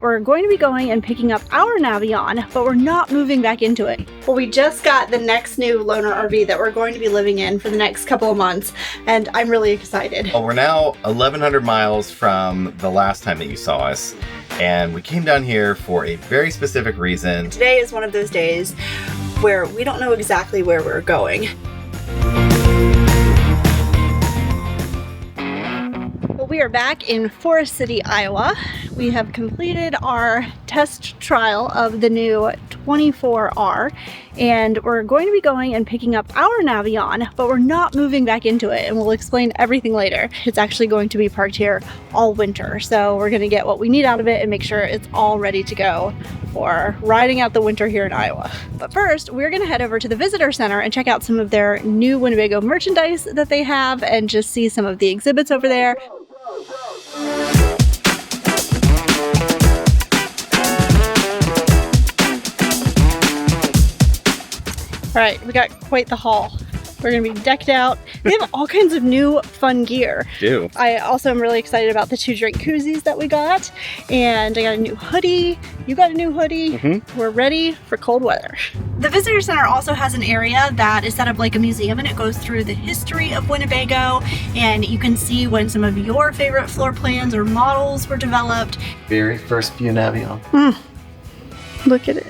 We're going to be going and picking up our Navion, but we're not moving back into it. Well, we just got the next new loaner RV that we're going to be living in for the next couple of months, and I'm really excited. Well, we're now 1,100 miles from the last time that you saw us, and we came down here for a very specific reason. Today is one of those days where we don't know exactly where we're going. We are back in Forest City, Iowa. We have completed our test trial of the new 24R, and we're going to be going and picking up our Navion, but we're not moving back into it, and we'll explain everything later. It's actually going to be parked here all winter, so we're going to get what we need out of it and make sure it's all ready to go for riding out the winter here in Iowa. But first, we're going to head over to the visitor center and check out some of their new Winnebago merchandise that they have and just see some of the exhibits over there. All right, we got quite the haul. We're gonna be decked out. They have all kinds of new fun gear. I also am really excited about the 2-drink koozies that we got. And I got a new hoodie. You got a new hoodie. We're ready for cold weather. The visitor center also has an area that is set up like a museum, and it goes through the history of Winnebago, and you can see when some of your favorite floor plans or models were developed. Very first few Navion. Look at it.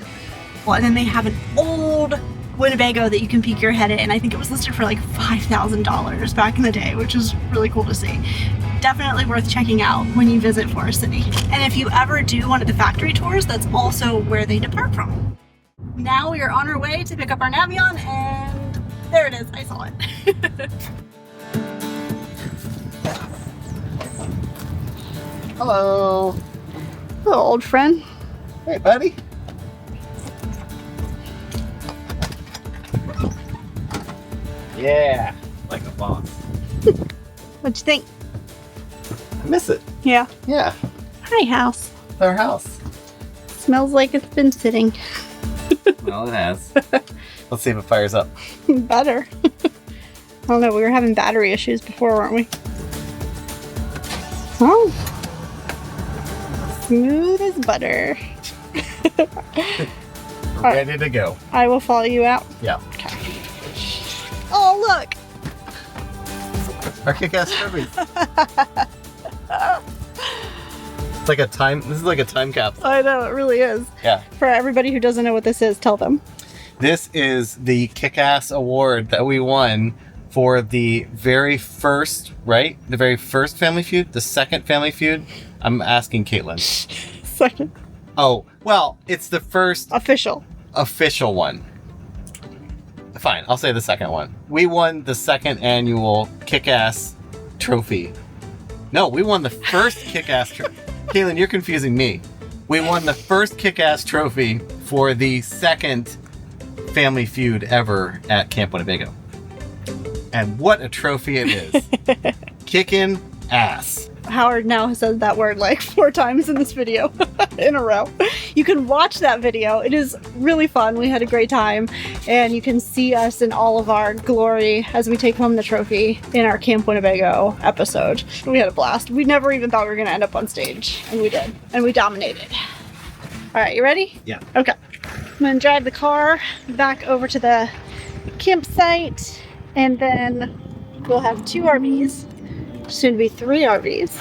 Well, and then they have an old Winnebago that you can peek your head in. I think it was listed for like $5,000 back in the day, which is really cool to see. Definitely worth checking out when you visit Forest City. And if you ever do one of the factory tours, that's also where they depart from. Now we are on our way to pick up our Navion, and there it is. I saw it. Hello. Hello, old friend. Hey, buddy. Yeah, like a boss. What'd you think? I miss it. Yeah. Yeah, Hi, house. it's our house. Smells like it's been sitting. Well, it has. Let's see if it fires up. Better. I don't know, we were having battery issues before, weren't we? Oh. Smooth as butter. Ready to go. I will follow you out. Yeah. Okay. Oh, look. Our kick-ass trophies. It's like a time. This is like a time capsule. I know, it really is. Yeah. For everybody who doesn't know what this is, tell them. This is the kick-ass award that we won for the very first, right? The very first Family Feud? The second Family Feud? I'm asking Katelyn. Second. Oh, well, it's the first Official one. Fine, I'll say the second one. We won the second annual Kick-Ass Trophy. No, we won the first Kick-Ass Trophy. Katelyn, you're confusing me. We won the first Kick-Ass Trophy for the second Family Feud ever at Camp Winnebago. And what a trophy it is. Kickin' ass. Howard now has said that word like 4 times in this video in a row. You can watch that video. It is really fun. We had a great time, and you can see us in all of our glory as we take home the trophy in our Camp Winnebago episode. We had a blast. We never even thought we were going to end up on stage, and we did. And we dominated. All right, you ready? Yeah. Okay. I'm going to drive the car back over to the campsite, and then we'll have 2 RVs. Soon to be 3 RVs.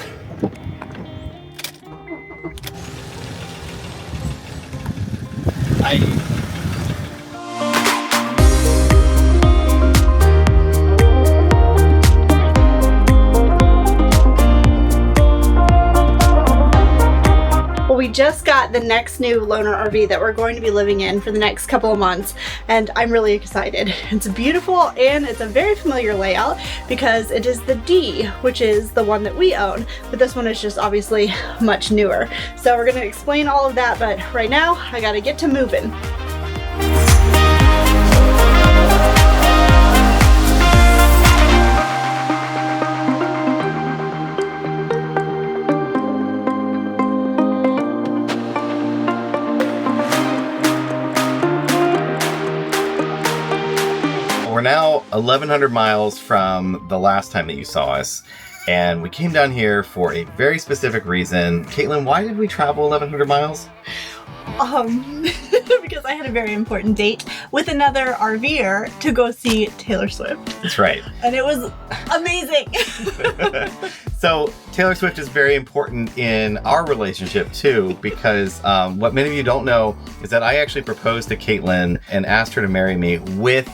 Well, we just got the next new loaner RV that we're going to be living in for the next couple of months, and I'm really excited. It's beautiful, and it's a very familiar layout because it is the D, which is the one that we own, but this one is just obviously much newer. So we're going to explain all of that, but right now I got to get to moving. We're now 1,100 miles from the last time that you saw us, And we came down here for a very specific reason. Katelyn, why did we travel 1,100 miles? Because I had a very important date with another RVer to go see Taylor Swift. That's right. And it was amazing. So Taylor Swift is very important in our relationship too, because what many of you don't know is that I actually proposed to Katelyn and asked her to marry me with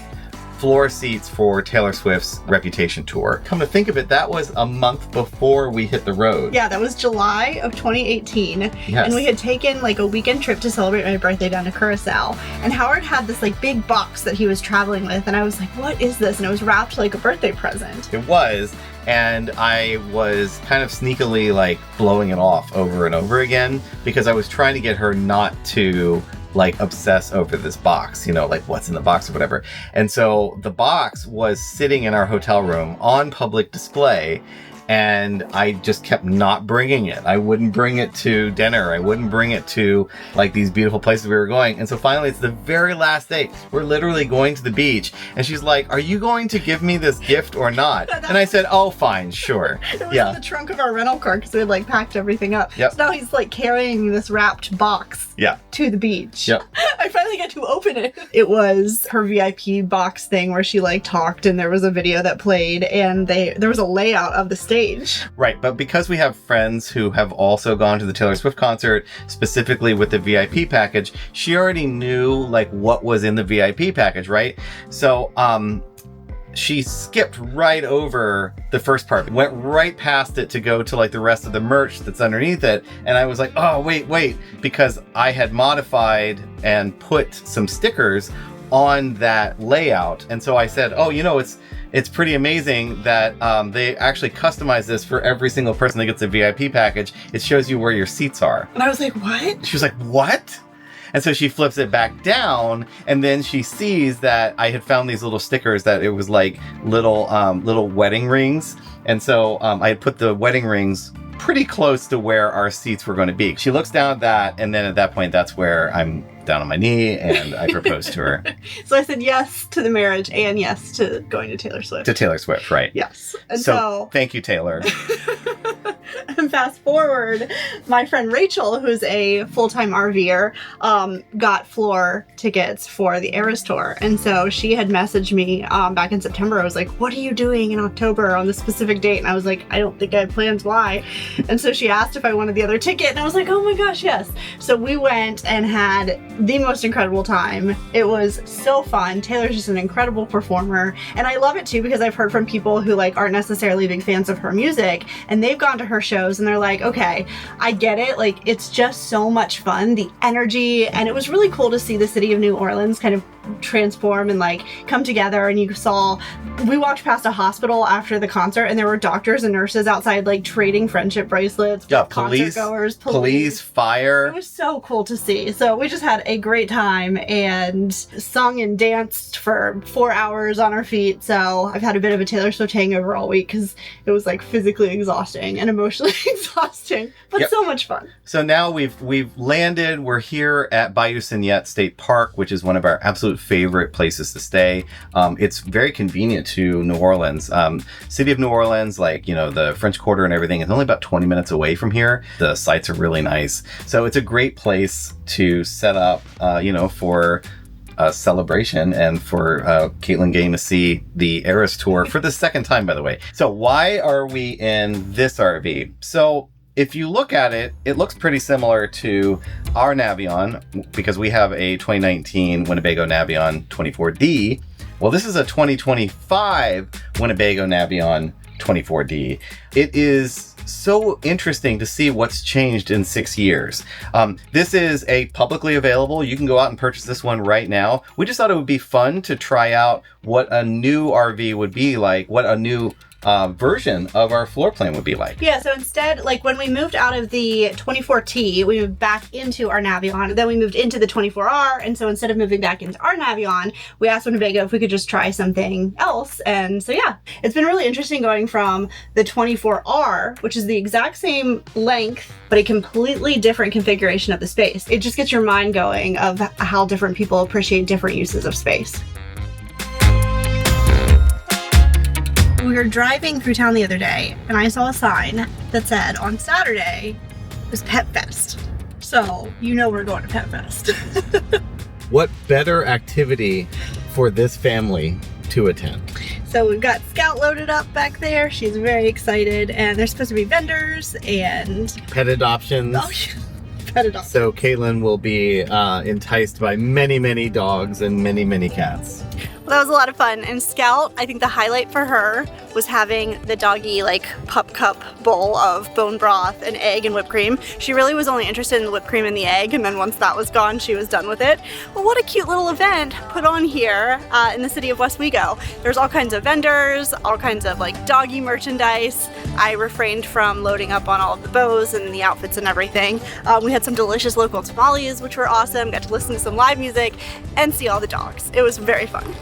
floor seats for Taylor Swift's Reputation tour. Come to think of it, that was a month before we hit the road. Yeah, that was July of 2018. Yes. And we had taken like a weekend trip to celebrate my birthday down to Curacao. And Howard had this like big box that he was traveling with. And I was like, what is this? And it was wrapped like a birthday present. It was. And I was kind of sneakily like blowing it off over and over again because I was trying to get her not to like obsess over this box, you know, like what's in the box or whatever. And so the box was sitting in our hotel room on public display, and I just kept not bringing it. I wouldn't bring it to dinner. I wouldn't bring it to like these beautiful places we were going. And so finally it's the very last day. We're literally going to the beach, and she's like, are you going to give me this gift or not? And I said, oh, fine, sure. It was in the trunk of our rental car because we had like packed everything up. Yep. So now he's like carrying this wrapped box to the beach. Yep. I finally got to open it. It was her VIP box thing where she like talked, and there was a video that played, and there was a layout of the stage. Right, but because we have friends who have also gone to the Taylor Swift concert, specifically with the VIP package, she already knew like what was in the VIP package, right? So, she skipped right over the first part, went right past it to go to like the rest of the merch that's underneath it. And I was like, oh, wait, because I had modified and put some stickers on that layout. And so I said, oh, you know, it's pretty amazing that they actually customize this for every single person that gets a VIP package. It shows you where your seats are. And I was like, what? She was like, what? And so she flips it back down, and then she sees that I had found these little stickers that it was like little wedding rings. And so I had put the wedding rings pretty close to where our seats were going to be. She looks down at that, and then at that point, that's where I'm down on my knee and I proposed to her. So I said yes to the marriage and yes to going to Taylor Swift. To Taylor Swift, right. Yes. And so thank you, Taylor. And fast forward, my friend Rachel, who's a full-time RVer, got floor tickets for the Eras Tour. And so she had messaged me back in September. I was like, what are you doing in October on this specific date? And I was like, I don't think I have plans. Why? And so she asked if I wanted the other ticket. And I was like, oh my gosh, yes. So we went and had the most incredible time. It was so fun. Taylor's just an incredible performer. And I love it too because I've heard from people who like aren't necessarily big fans of her music, and they've gone to her shows and they're like, okay, I get it. Like, it's just so much fun, the energy. And it was really cool to see the city of New Orleans kind of transform and like come together. And we walked past a hospital after the concert, and there were doctors and nurses outside like trading friendship bracelets. Yeah, police, fire. It was so cool to see. So we just had a great time and sung and danced for 4 hours on our feet. So I've had a bit of a Taylor Swift hangover all week because it was like physically exhausting and emotionally exhausting, but so much fun. So now we've landed. We're here at Bayou Segnette State Park, which is one of our absolute favorite places to stay. It's very convenient to New Orleans. City of New Orleans, like, you know, the French Quarter and everything is only about 20 minutes away from here. The sites are really nice. So it's a great place to set up, for a celebration and for Katelyn getting to see the Eras Tour for the second time, by the way. So why are we in this RV? So if you look at it, it looks pretty similar to our Navion because we have a 2019 Winnebago Navion 24D. Well, this is a 2025 Winnebago Navion 24D. It is so interesting to see what's changed in 6 years. This is a publicly available, you can go out and purchase this one right now. We just thought it would be fun to try out what a new RV would be like, what a new version of our floor plan would be like. Yeah, so instead, like when we moved out of the 24T, we moved back into our Navion, then we moved into the 24R, and so instead of moving back into our Navion, we asked Winnebago if we could just try something else. And so yeah, it's been really interesting going from the 24R, which is the exact same length, but a completely different configuration of the space. It just gets your mind going of how different people appreciate different uses of space. We we were driving through town the other day and I saw a sign that said on Saturday was Pet Fest. So you know we're going to Pet Fest. What better activity for this family to attend? So we've got Scout loaded up back there. She's very excited, and there's supposed to be vendors and Pet adoptions. oh, yeah, pet adoption. So Katelyn will be enticed by many, many dogs and many, many cats. Well, that was a lot of fun. And Scout, I think the highlight for her was having the doggy like pup cup bowl of bone broth and egg and whipped cream. She really was only interested in the whipped cream and the egg, and then once that was gone, she was done with it. Well, what a cute little event put on here in the city of Westwego. There's all kinds of vendors, all kinds of like doggy merchandise. I refrained from loading up on all of the bows and the outfits and everything. We had some delicious local tamales, which were awesome. Got to listen to some live music and see all the dogs. It was very fun.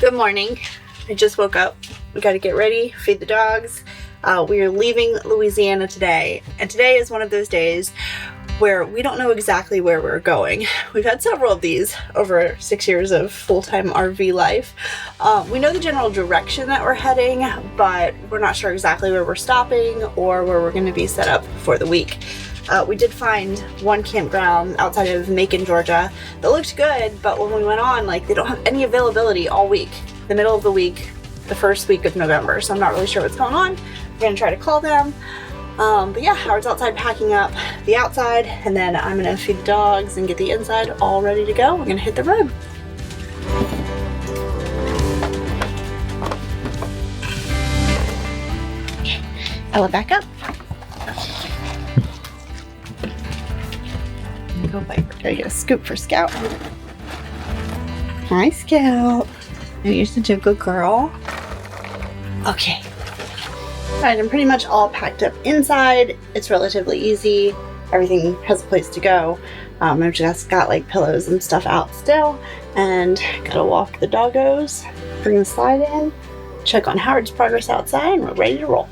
Good morning. I just woke up. We got to get ready, feed the dogs. We are leaving Louisiana today, and today is one of those days where we don't know exactly where we're going. We've had several of these over 6 years of full-time RV life. We know the general direction that we're heading, but we're not sure exactly where we're stopping or where we're going to be set up for the week. We did find one campground outside of Macon, Georgia that looked good, but when we went on, like, they don't have any availability all week. The middle of the week, the first week of November, so I'm not really sure what's going on. We're gonna try to call them. But yeah, Howard's outside packing up the outside, and then I'm gonna feed the dogs and get the inside all ready to go. We're gonna hit the road. Okay, Ella, back up. Go Viper. Gotta get a scoop for Scout. Hi, Scout. You're such a good girl. Okay. Alright, I'm pretty much all packed up inside. It's relatively easy. Everything has a place to go. I've just got like pillows and stuff out still, and gotta walk the doggos, bring the slide in, check on Howard's progress outside, and we're ready to roll.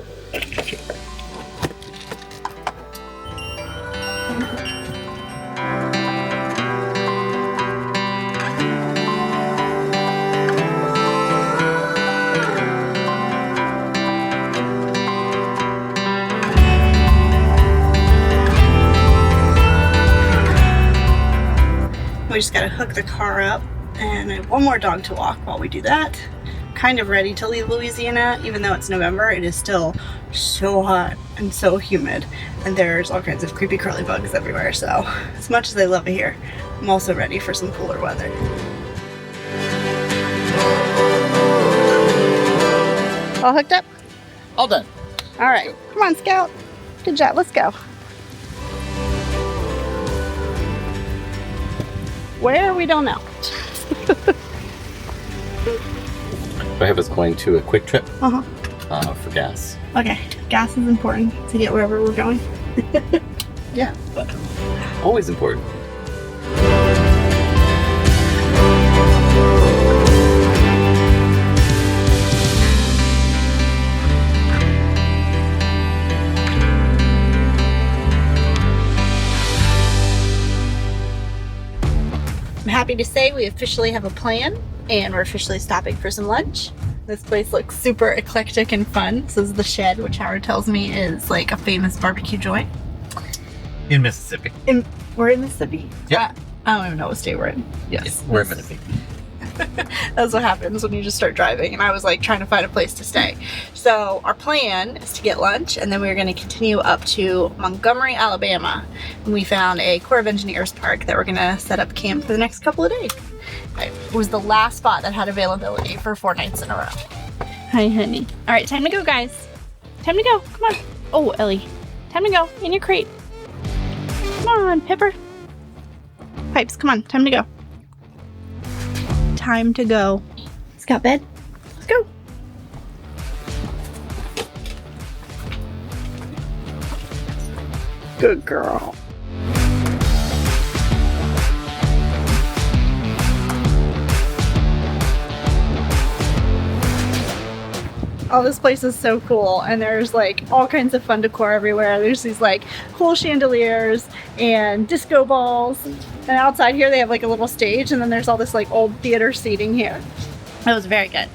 We just gotta hook the car up, and I have one more dog to walk while we do that. Kind of ready to leave Louisiana, even though it's November. It is still so hot and so humid, and there's all kinds of creepy curly bugs everywhere. So as much as I love it here, I'm also ready for some cooler weather. All hooked up? All done. All right, come on, Scout. Good job, let's go. Where, we don't know. I have us going to a quick trip Uh-huh. for gas. Okay, gas is important to get wherever we're going. Yeah, but always important. I'm happy to say we officially have a plan, and we're officially stopping for some lunch. This place looks super eclectic and fun. This is the Shed, which Howard tells me is like a famous barbecue joint. In Mississippi. We're in Mississippi? Yeah. I don't even know what state we're in. Yes. We're in Mississippi. That's what happens when you just start driving, and I was like trying to find a place to stay. So our plan is to get lunch, and then we're going to continue up to Montgomery, Alabama. And we found a Corps of Engineers park that we're going to set up camp for the next couple of days. It was the last spot that had availability for 4 nights in a row. Hi, honey. All right, time to go, guys. Time to go. Come on. Oh, Ellie. Time to go. In your crate. Come on, Pepper. Pipes, come on. Time to go. Time to go. Scout bed. Let's go. Good girl. Oh, this place is so cool, and there's like all kinds of fun decor everywhere. There's these like cool chandeliers and disco balls, and outside here they have like a little stage, and then there's all this like old theater seating here. It was very good.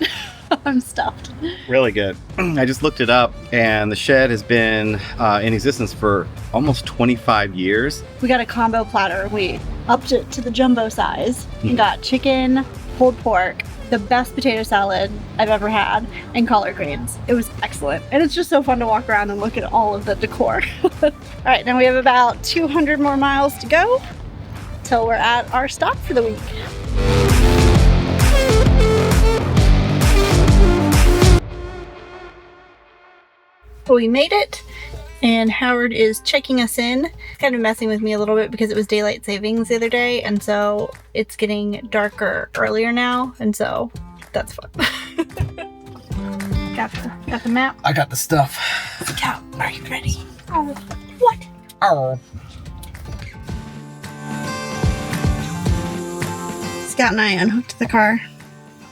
I'm stuffed. Really good. I just looked it up, and the shed has been in existence for almost 25 years. We got a combo platter. We upped it to the jumbo size and got chicken, pulled pork, the best potato salad I've ever had, and collard greens. It was excellent. And it's just so fun to walk around and look at all of the decor. All right, now we have about 200 more miles to go till we're at our stop for the week. We made it, and Howard is checking us in. Kind of messing with me a little bit because it was daylight savings the other day, and so it's getting darker earlier now, and so that's fun. got the map. I got the stuff. Scout, are you ready? Oh, what? Oh. Scout and I unhooked the car.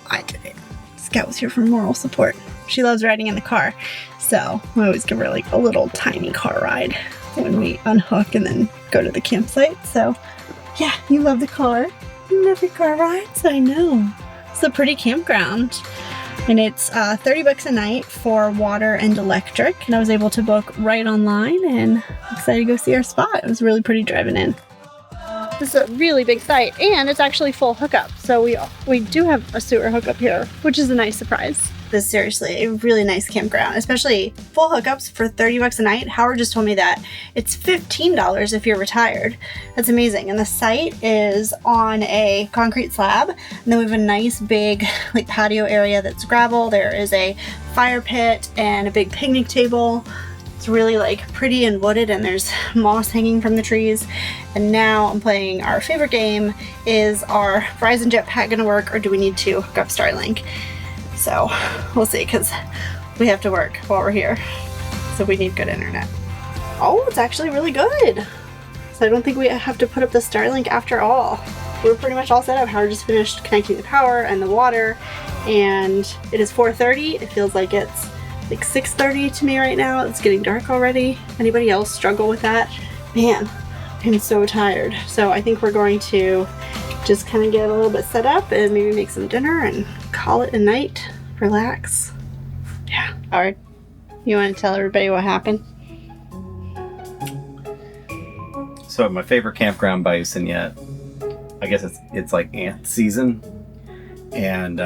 I did it. Scout was here for moral support. She loves riding in the car, so we always give her like a little tiny car ride when we unhook and then go to the campsite. So yeah, you love the car. You love your car rides, I know. It's a pretty campground, and it's $30 a night for water and electric, and I was able to book right online, and I'm excited to go see our spot. It was really pretty driving in. This is a really big site, and it's actually full hookup. So we do have a sewer hookup here, which is a nice surprise. This is seriously a really nice campground, especially full hookups for $30 a night. Howard just told me that it's $15 if you're retired. That's amazing. And the site is on a concrete slab, and then we have a nice big like patio area that's gravel. There is a fire pit and a big picnic table. It's really like pretty and wooded, and there's moss hanging from the trees. And now I'm playing our favorite game. Is our Verizon Jetpack gonna work, or do we need to hook up Starlink? So we'll see, because we have to work while we're here. So we need good internet. Oh, it's actually really good. So I don't think we have to put up the Starlink after all. We're pretty much all set up. Howard just finished connecting the power and the water, and it is 4:30. It feels like it's like 6:30 to me right now. It's getting dark already. Anybody else struggle with that? Man, I'm so tired. So I think we're going to just kind of get a little bit set up and maybe make some dinner and call it a night. Relax. Yeah. Howard, you want to tell everybody what happened? So my favorite campground, Bayou Segnette, I guess it's like ant season, and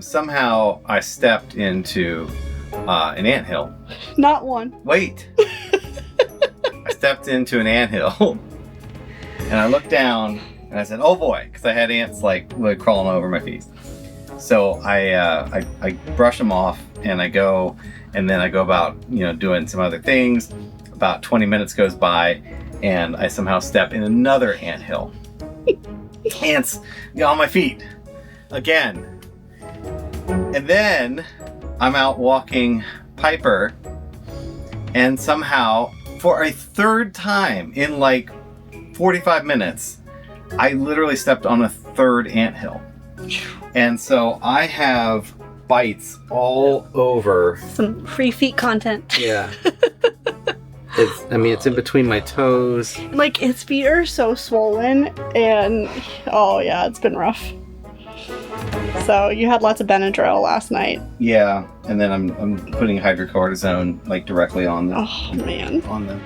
somehow I stepped into an anthill. Not one. Wait. I stepped into an anthill, and I looked down, and I said, "Oh boy," because I had ants like crawling over my feet. So I brush them off, and I go about doing some other things. About 20 minutes goes by, and I somehow step in another anthill. Ants on my feet again, and then I'm out walking Piper, and somehow for a third time in like 45 minutes, I literally stepped on a third anthill. And so I have bites all over. Some free feet content. Yeah. It's in between my toes. Like, his feet are so swollen, and oh yeah, it's been rough. So you had lots of Benadryl last night. Yeah, and then I'm putting hydrocortisone like directly on them. Oh man. On them.